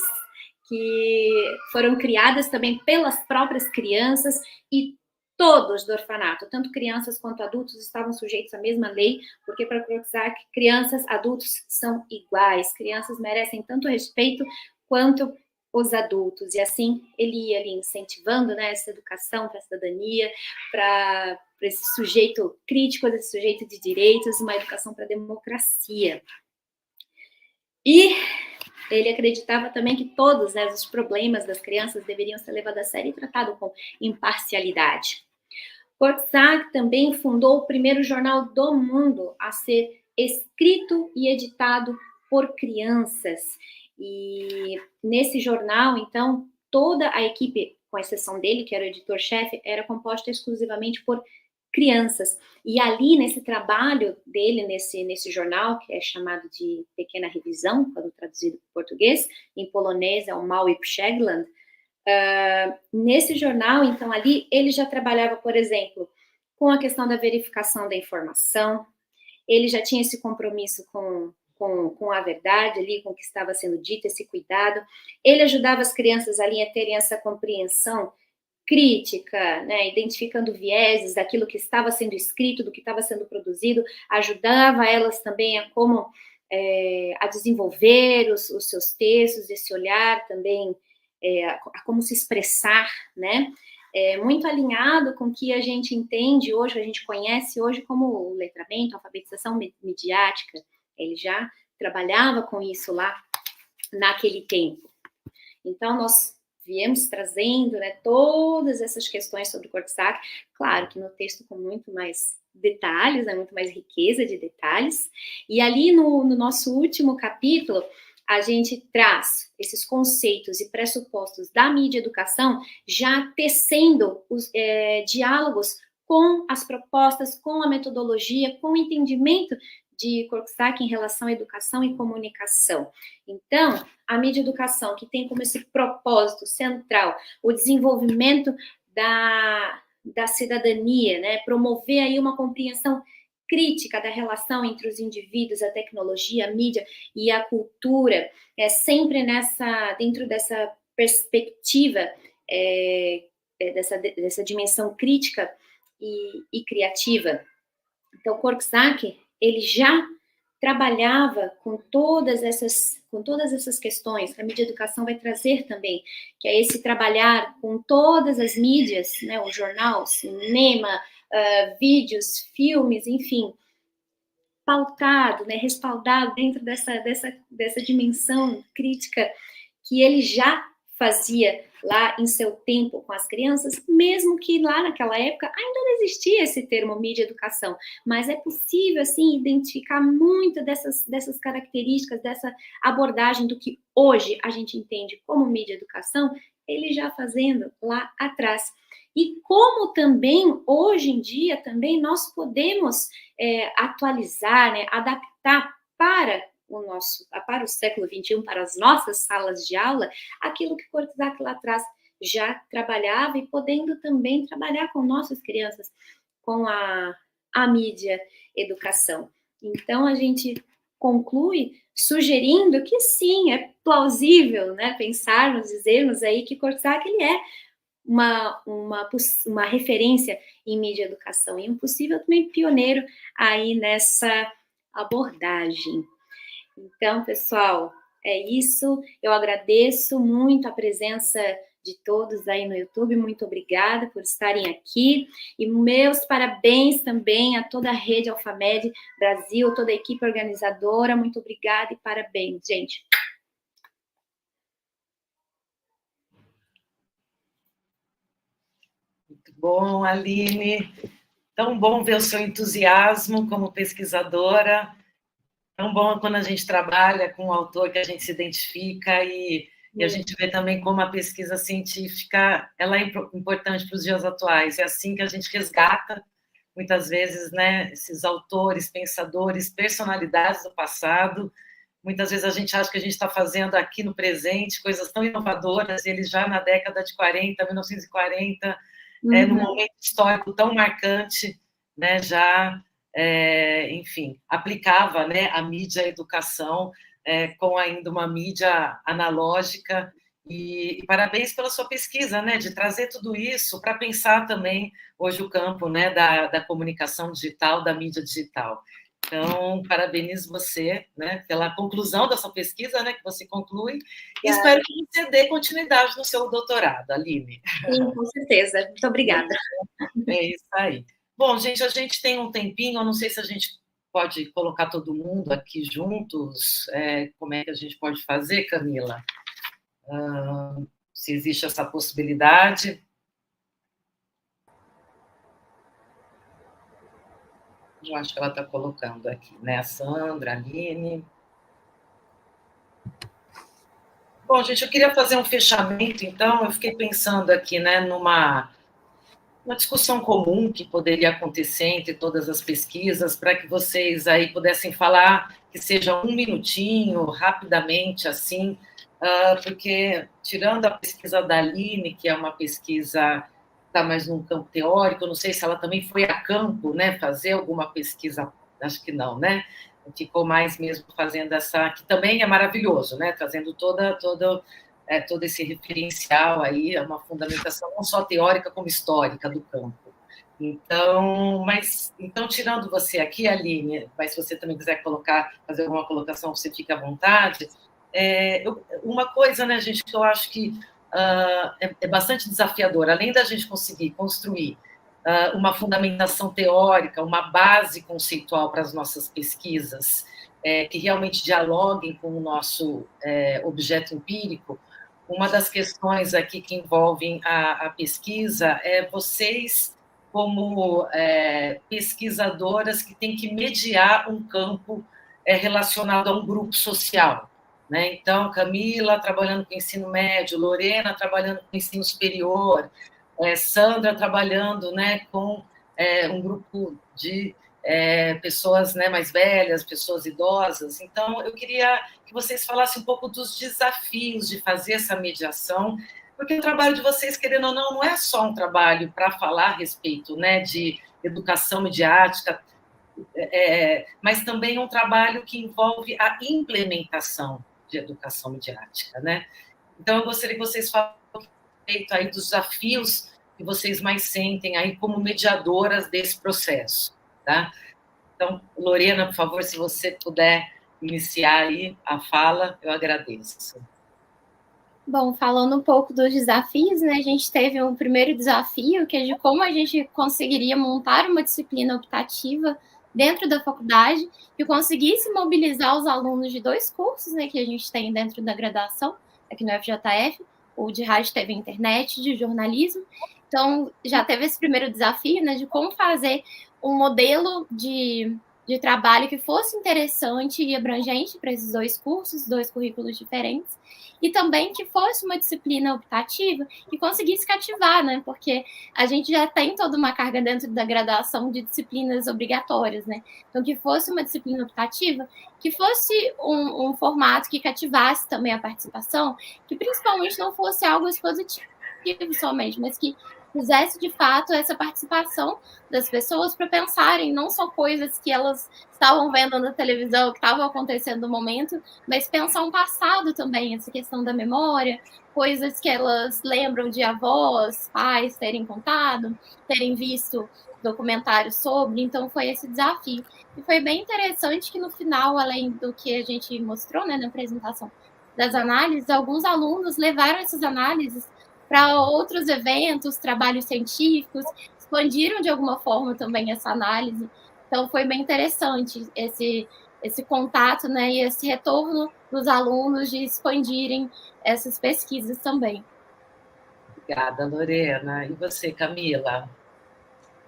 que foram criadas também pelas próprias crianças, e todos do orfanato, tanto crianças quanto adultos, estavam sujeitos à mesma lei, porque para Korczak, crianças, adultos são iguais, crianças merecem tanto respeito quanto os adultos, e assim ele ia ali incentivando, né, essa educação para a cidadania, para esse sujeito crítico, esse sujeito de direitos, uma educação para a democracia. E Ele acreditava também que todos, né, os problemas das crianças deveriam ser levados a sério e tratados com imparcialidade. Korczak também fundou o primeiro jornal do mundo a ser escrito e editado por crianças. E nesse jornal, então, toda a equipe, com exceção dele, que era o editor-chefe, era composta exclusivamente por crianças. E ali, nesse trabalho dele, nesse jornal, que é chamado de Pequena Revisão, quando traduzido para o português, em polonês é o Mały Przegląd, nesse jornal, então, ali, ele já trabalhava, por exemplo, com a questão da verificação da informação, ele já tinha esse compromisso com a verdade ali, com o que estava sendo dito, esse cuidado. Ele ajudava as crianças ali a terem essa compreensão crítica, né, identificando vieses daquilo que estava sendo escrito, do que estava sendo produzido, ajudava elas também a como a desenvolver os seus textos, esse olhar também, a como se expressar, né, muito alinhado com o que a gente entende hoje, que a gente conhece hoje como letramento, alfabetização midiática. Ele já trabalhava com isso lá naquele tempo. Então, nós viemos trazendo, né, todas essas questões sobre Korczak, claro que no texto com muito mais detalhes, né, muito mais riqueza de detalhes, e ali no nosso último capítulo, a gente traz esses conceitos e pressupostos da mídia educação, já tecendo os diálogos com as propostas, com a metodologia, com o entendimento de Korczak em relação à educação e comunicação. Então, a mídia educação, que tem como esse propósito central o desenvolvimento da cidadania, né, promover aí uma compreensão crítica da relação entre os indivíduos, a tecnologia, a mídia e a cultura, sempre dentro dessa perspectiva, dessa dimensão crítica e criativa. Então, Korczak, ele já trabalhava com todas essas questões que a mídia educação vai trazer também, que é esse trabalhar com todas as mídias, né, o jornal, cinema, vídeos, filmes, enfim, pautado, né, respaldado dentro dessa dimensão crítica que ele já fazia lá em seu tempo com as crianças, mesmo que lá naquela época ainda não existia esse termo mídia educação, mas é possível, assim, identificar muito dessas características, dessa abordagem do que hoje a gente entende como mídia educação, ele já fazendo lá atrás. E como também, hoje em dia, também nós podemos atualizar, né, adaptar para o século XXI, para as nossas salas de aula, aquilo que Korczak lá atrás já trabalhava e podendo também trabalhar com nossas crianças, com a mídia educação. Então, a gente conclui sugerindo que sim, é plausível, né, pensarmos, dizermos aí que Korczak, ele é uma referência em mídia educação e um possível também pioneiro aí nessa abordagem. Então, pessoal, é isso. Eu agradeço muito a presença de todos aí no YouTube. Muito obrigada por estarem aqui. E meus parabéns também a toda a Rede Alfamed Brasil, toda a equipe organizadora. Muito obrigada e parabéns, gente. Muito bom, Aline. Tão bom ver o seu entusiasmo como pesquisadora. Tão bom quando a gente trabalha com um autor que a gente se identifica e a gente vê também como a pesquisa científica ela é importante para os dias atuais. É assim que a gente resgata, muitas vezes, né, esses autores, pensadores, personalidades do passado. Muitas vezes a gente acha que a gente está fazendo aqui no presente coisas tão inovadoras, e eles já na década de 40, 1940, num momento histórico tão marcante, né, já... enfim, aplicava, né, a mídia à educação com ainda uma mídia analógica, e parabéns pela sua pesquisa, né, de trazer tudo isso para pensar também hoje o campo, né, da comunicação digital, da mídia digital. Então, parabenizo você, né, pela conclusão da sua pesquisa, né, que você conclui, e espero que você dê continuidade no seu doutorado, Aline. Sim, com certeza. Muito obrigada. É isso aí. Bom, gente, a gente tem um tempinho, eu não sei se a gente pode colocar todo mundo aqui juntos? Como é que a gente pode fazer, Camila? Se existe essa possibilidade. Eu acho que ela está colocando aqui, né? A Sandra, a Aline. Bom, gente, eu queria fazer um fechamento, então. Eu fiquei pensando aqui, né, numa discussão comum que poderia acontecer entre todas as pesquisas, para que vocês aí pudessem falar, que seja um minutinho, rapidamente, assim, porque, tirando a pesquisa da Aline, que é uma pesquisa que está mais num campo teórico, eu não sei se ela também foi a campo, né, fazer alguma pesquisa, acho que não, né? Ficou mais mesmo fazendo essa, que também é maravilhoso, né? Trazendo todo esse referencial aí, é uma fundamentação não só teórica como histórica do campo. Então, tirando você aqui, Aline, mas se você também quiser fazer alguma colocação, você fica à vontade. Uma coisa, né, gente, que eu acho que é bastante desafiador, além da gente conseguir construir uma fundamentação teórica, uma base conceitual para as nossas pesquisas, que realmente dialoguem com o nosso objeto empírico. Uma das questões aqui que envolvem a pesquisa é vocês, como pesquisadoras que têm que mediar um campo relacionado a um grupo social, né? Então, Camila trabalhando com ensino médio, Lorena trabalhando com ensino superior, Sandra trabalhando, né, com um grupo de pessoas, né, mais velhas, pessoas idosas. Então, eu queria que vocês falassem um pouco dos desafios de fazer essa mediação, porque o trabalho de vocês, querendo ou não, não é só um trabalho para falar a respeito, né, de educação midiática, mas também um trabalho que envolve a implementação de educação midiática, né? Então, eu gostaria que vocês falassem aí dos desafios que vocês mais sentem aí como mediadoras desse processo, tá? Então, Lorena, por favor, se você puder iniciar aí a fala, eu agradeço. Bom, falando um pouco dos desafios, né, a gente teve um primeiro desafio, que é de como a gente conseguiria montar uma disciplina optativa dentro da faculdade que conseguisse mobilizar os alunos de 2 cursos, né, que a gente tem dentro da graduação, aqui no FJF, o de rádio, TV e internet, de jornalismo. Então, já teve esse primeiro desafio, né, de como fazer um modelo de trabalho que fosse interessante e abrangente para esses 2 cursos, 2 currículos diferentes, e também que fosse uma disciplina optativa que conseguisse cativar, né, porque a gente já tem toda uma carga dentro da graduação de disciplinas obrigatórias, né, então que fosse uma disciplina optativa, que fosse um formato que cativasse também a participação, que principalmente não fosse algo expositivo somente, mas que fizesse de fato essa participação das pessoas para pensarem não só coisas que elas estavam vendo na televisão, que estavam acontecendo no momento, mas pensar um passado também, essa questão da memória, coisas que elas lembram de avós, pais terem contado, terem visto documentários sobre, então foi esse desafio. E foi bem interessante que no final, além do que a gente mostrou, né, na apresentação das análises, alguns alunos levaram essas análises para outros eventos, trabalhos científicos, expandiram de alguma forma também essa análise. Então, foi bem interessante esse contato, né, e esse retorno dos alunos de expandirem essas pesquisas também. Obrigada, Lorena. E você, Camila?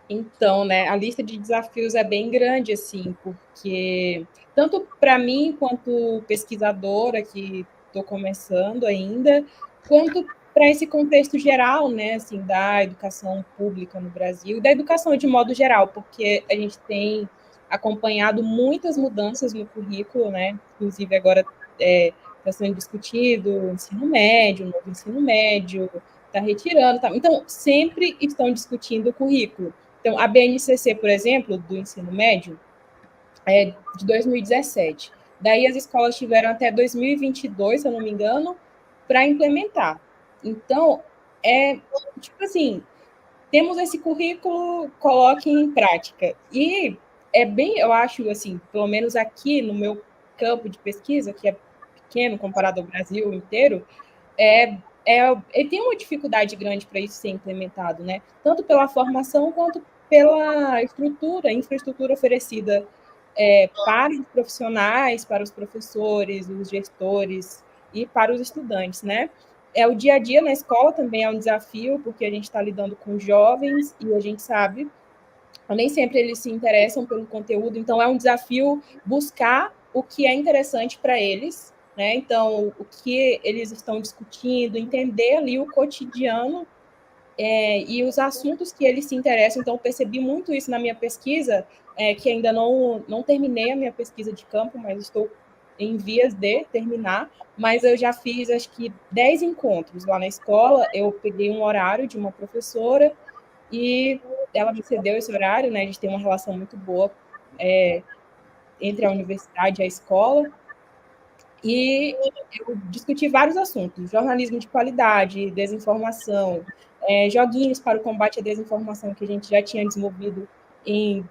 Então, né, a lista de desafios é bem grande, assim, porque tanto para mim, quanto pesquisadora, que estou começando ainda, quanto para esse contexto geral, né, assim, da educação pública no Brasil, e da educação de modo geral, porque a gente tem acompanhado muitas mudanças no currículo, né, inclusive agora está sendo discutido o ensino médio, o novo ensino médio, está retirando, tá? Então, sempre estão discutindo o currículo. Então, a BNCC, por exemplo, do ensino médio, é de 2017. Daí as escolas tiveram até 2022, se eu não me engano, para implementar. Então, tipo assim, temos esse currículo, coloquem em prática. E é bem, eu acho, assim, pelo menos aqui no meu campo de pesquisa, que é pequeno comparado ao Brasil inteiro, tem uma dificuldade grande para isso ser implementado, né? Tanto pela formação quanto pela infraestrutura oferecida para os profissionais, para os professores, os gestores e para os estudantes, né? O dia a dia na escola também é um desafio, porque a gente está lidando com jovens e a gente sabe, nem sempre eles se interessam pelo conteúdo, então é um desafio buscar o que é interessante para eles, né? Então, o que eles estão discutindo, entender ali o cotidiano e os assuntos que eles se interessam. Então, eu percebi muito isso na minha pesquisa, que ainda não terminei a minha pesquisa de campo, mas estou em vias de terminar, mas eu já fiz, acho que, 10 encontros lá na escola. Eu peguei um horário de uma professora e ela me cedeu esse horário, né? A gente tem uma relação muito boa entre a universidade e a escola, e eu discuti vários assuntos: jornalismo de qualidade, desinformação, joguinhos para o combate à desinformação, que a gente já tinha desenvolvido em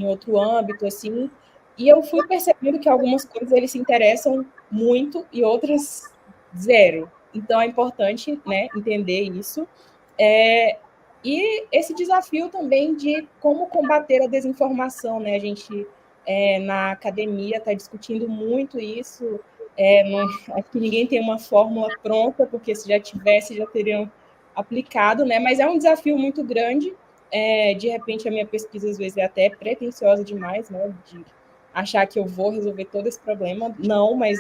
outro âmbito, assim, e eu fui percebendo que algumas coisas eles se interessam muito e outras zero. Então, é importante, né, entender isso. E esse desafio também de como combater a desinformação, né? A gente, na academia, está discutindo muito isso. Acho que ninguém tem uma fórmula pronta, porque se já tivesse, já teriam aplicado, né? Mas é um desafio muito grande. De repente, a minha pesquisa, às vezes, é até pretensiosa demais, né? De achar que eu vou resolver todo esse problema. Não, mas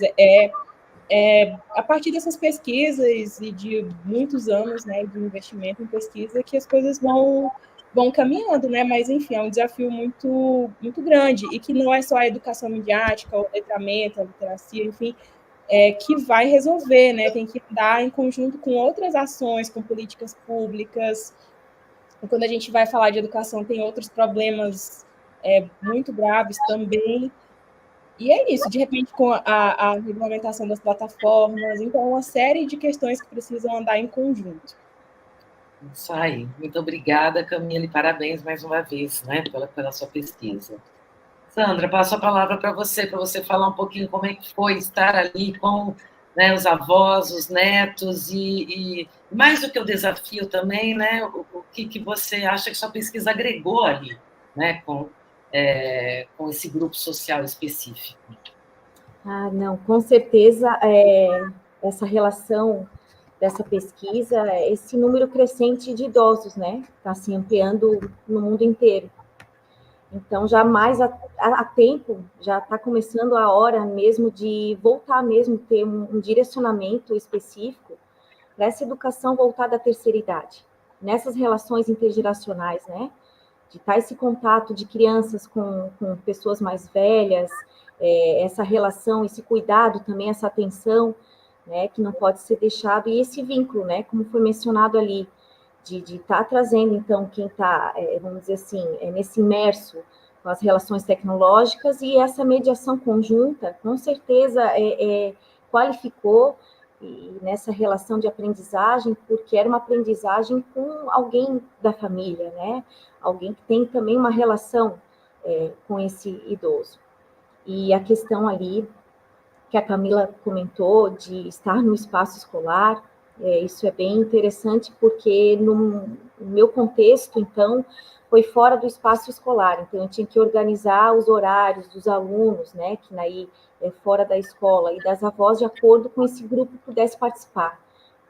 a partir dessas pesquisas e de muitos anos, né, de investimento em pesquisa, que as coisas vão caminhando, né? Mas, enfim, é um desafio muito, muito grande, e que não é só a educação midiática, o letramento, a literacia, enfim, que vai resolver, né? Tem que andar em conjunto com outras ações, com políticas públicas. E quando a gente vai falar de educação, tem outros problemas muito graves também. E é isso, de repente, com a regulamentação das plataformas. Então, uma série de questões que precisam andar em conjunto. Isso aí. Muito obrigada, Camila, e parabéns mais uma vez, né, pela sua pesquisa. Sandra, passo a palavra para você falar um pouquinho como é que foi estar ali com, né, os avós, os netos, e mais do que o desafio também, né, o que você acha que sua pesquisa agregou ali, né, com esse grupo social específico. Ah, não, com certeza, essa relação dessa pesquisa, esse número crescente de idosos, né, está se ampliando no mundo inteiro. Então, já mais há tempo, já está começando a hora mesmo de voltar mesmo, ter um direcionamento específico para essa educação voltada à terceira idade, nessas relações intergeracionais, né, de estar esse contato de crianças com pessoas mais velhas, essa relação, esse cuidado também, essa atenção, né, que não pode ser deixado, e esse vínculo, né, como foi mencionado ali, de estar trazendo, então, quem está, vamos dizer assim, nesse imerso com as relações tecnológicas, e essa mediação conjunta, com certeza, qualificou e nessa relação de aprendizagem, porque era uma aprendizagem com alguém da família, né? Alguém que tem também uma relação com esse idoso. E a questão ali que a Camila comentou de estar no espaço escolar, isso é bem interessante, porque no meu contexto, então, foi fora do espaço escolar, então eu tinha que organizar os horários dos alunos, né, que aí fora da escola, e das avós, de acordo com esse grupo que pudesse participar.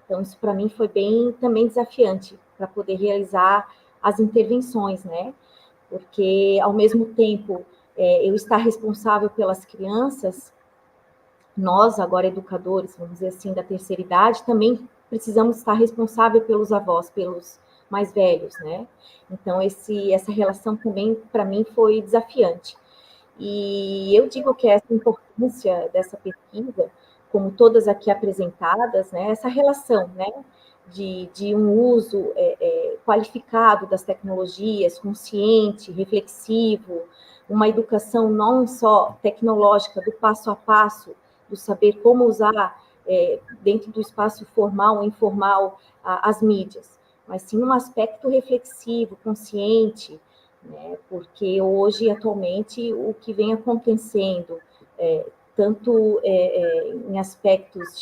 Então, isso para mim foi bem também desafiante, para poder realizar as intervenções, né, porque ao mesmo tempo eu estar responsável pelas crianças, nós, agora educadores, vamos dizer assim, da terceira idade, também precisamos estar responsáveis pelos avós, pelos mais velhos, né? Então, essa relação também, para mim, foi desafiante. E eu digo que essa importância dessa pesquisa, como todas aqui apresentadas, né, essa relação, né, de um uso qualificado das tecnologias, consciente, reflexivo, uma educação não só tecnológica, do passo a passo, do saber como usar dentro do espaço formal ou informal as mídias, mas sim um aspecto reflexivo, consciente, né, porque hoje, atualmente, o que vem acontecendo, tanto em aspectos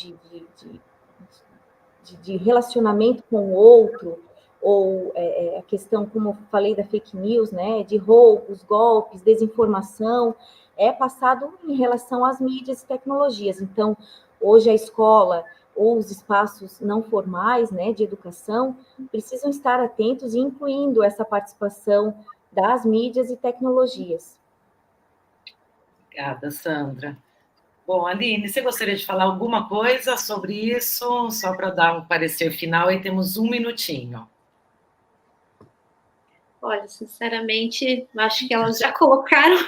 de relacionamento com o outro, ou a questão, como eu falei, da fake news, né, de roubos, golpes, desinformação, é passado em relação às mídias e tecnologias. Então, hoje a escola ou os espaços não formais, né, de educação, precisam estar atentos e incluindo essa participação das mídias e tecnologias. Obrigada, Sandra. Bom, Aline, você gostaria de falar alguma coisa sobre isso? Só para dar um parecer final, e temos 1 minutinho. Olha, sinceramente, acho que elas já colocaram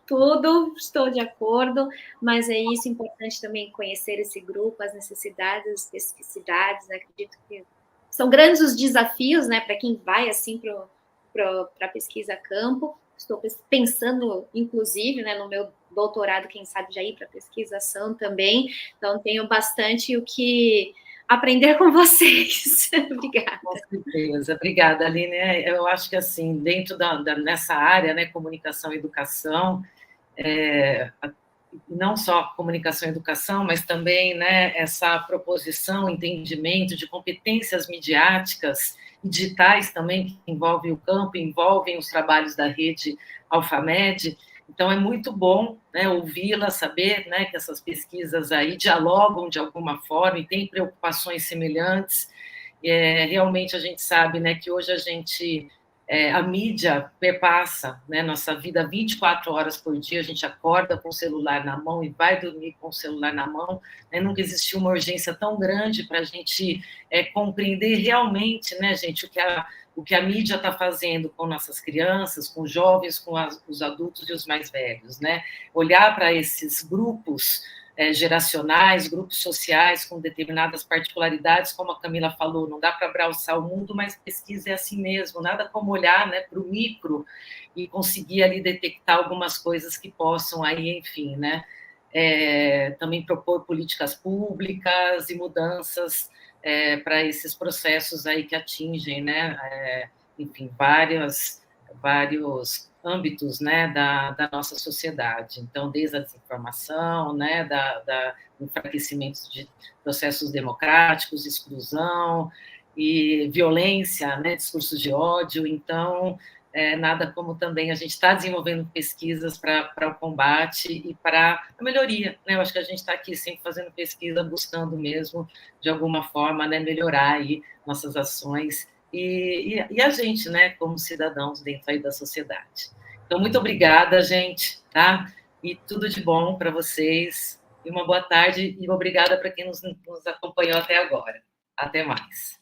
tudo, estou de acordo, mas é isso, importante também conhecer esse grupo, as necessidades, as especificidades, né? Acredito que são grandes os desafios, né, para quem vai, assim, para a pesquisa a campo. Estou pensando, inclusive, né, no meu doutorado, quem sabe já ir para pesquisação também, então tenho bastante o que aprender com vocês. Obrigada. Com certeza. Obrigada, Aline. Eu acho que, assim, dentro nessa área, né, comunicação e educação, não só comunicação e educação, mas também, né, essa proposição, entendimento de competências midiáticas e digitais também, que envolvem o campo, envolvem os trabalhos da rede Alfamed. Então, é muito bom, né, ouvi-la, saber, né, que essas pesquisas aí dialogam de alguma forma e têm preocupações semelhantes. Realmente a gente sabe, né, que hoje a mídia perpassa, né, nossa vida 24 horas por dia, a gente acorda com o celular na mão e vai dormir com o celular na mão, né, nunca existiu uma urgência tão grande para a gente compreender realmente, né, gente, o que a mídia está fazendo com nossas crianças, com os jovens, com os adultos e os mais velhos, né, olhar para esses grupos geracionais, grupos sociais com determinadas particularidades, como a Camila falou, não dá para abraçar o mundo, mas pesquisa é assim mesmo, nada como olhar, né, para o micro e conseguir ali detectar algumas coisas que possam aí, enfim, né, também propor políticas públicas e mudanças para esses processos aí que atingem, né, enfim, vários âmbitos, né, da nossa sociedade. Então, desde a desinformação, né, da enfraquecimento de processos democráticos, exclusão e violência, né, discursos de ódio. Então, nada como também a gente está desenvolvendo pesquisas para o combate e para a melhoria, né? Eu acho que a gente está aqui sempre fazendo pesquisa, buscando mesmo, de alguma forma, né, melhorar aí nossas ações e a gente, né, como cidadãos dentro aí da sociedade. Então, muito obrigada, gente, tá? E tudo de bom para vocês, e uma boa tarde, e obrigada para quem nos acompanhou até agora. Até mais.